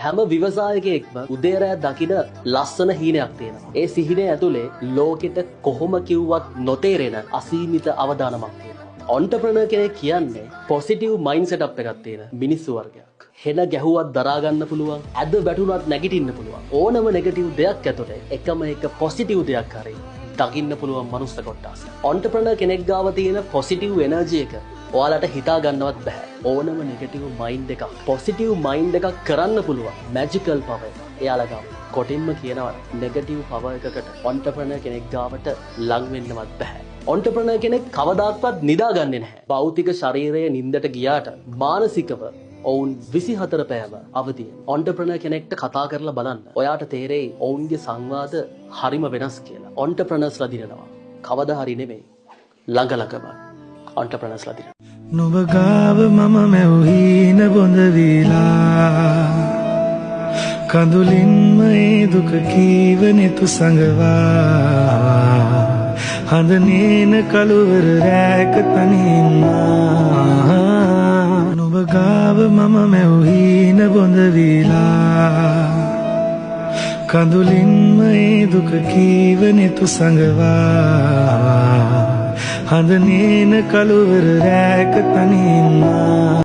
හැම ව්‍යවසායකයෙක්ම උදේ රෑ දකින ලස්සන හීනයක් තියෙනවා. ඒ සිහිනය ඇතුලේ ලෝකෙට කොහොම කිව්වත් නොතේරෙන අසීමිත අවදානමක් තියෙනවා. ඔන්ටර්ප්‍රනර් කෙනෙක් කියන්නේ පොසිටිව් මයින්ඩ් සෙටප් එකක් තියෙන මිනිස්සු වර්ගයක්. හෙන ගැහුවත් දරා ගන්න පුළුවන්, ඇද වැටුණත් නැගිටින්න පුළුවන්. ඕනම නෙගටිව් දෙයක් ඇතුලේ එකම එක පොසිටිව් දෙයක් හරි දකින්න පුළුවන් මනුස්ස කොටස්. ඔන්ටර්ප්‍රනර් කෙනෙක් ගාව තියෙන පොසිටිව් එනර්ජි එක ඔයාලට හිතා ගන්නවත් බෑ. ඕනම නෙගටිව් මයින්ඩ් එකක් පොසිටිව් මයින්ඩ් එකක් කරන්න පුළුවන් මැජිකල් පවර් එක එයාලා ගාව. කොටින්ම කියනවා නෙගටිව් පවර් එකකට ඔන්ටර්ප්‍රනර් කෙනෙක් ගාවට ලං වෙන්නවත් බෑ. ඔන්ටර්ප්‍රනර් කෙනෙක් කවදාවත් නිදාගන්නේ නැහැ. භෞතික ශරීරය නින්දට ගියාට මානසිකව ඔවුන් 24 පැයම අවදිය. ඔන්ටර්ප්‍රනර් කෙනෙක්ට කතා කරලා බලන්න. ඔයාට තේරෙයි ඔවුන්ගේ සංවාද හරිම වෙනස් කියලා. ඔන්ටර්ප්‍රනර්ස්ලා දිනනවා. කවදා හරි නෙමෙයි. ළඟම ඔන්ටර්ප්‍රනර්ස්ලා දිනනවා. නුඹ ගාව මම මැවුහින බොඳ වීලා කඳුලින්ම ඒ දුක කීවනෙතු සංගවා හඳනේන කළුවර රැක තනින්නා නුඹ ගාව මම මැවුහින බොඳ වීලා කඳුලින්ම ඒ දුක කීවනෙතු සංගවා හඳනේන කළුවර රැක තනින්නා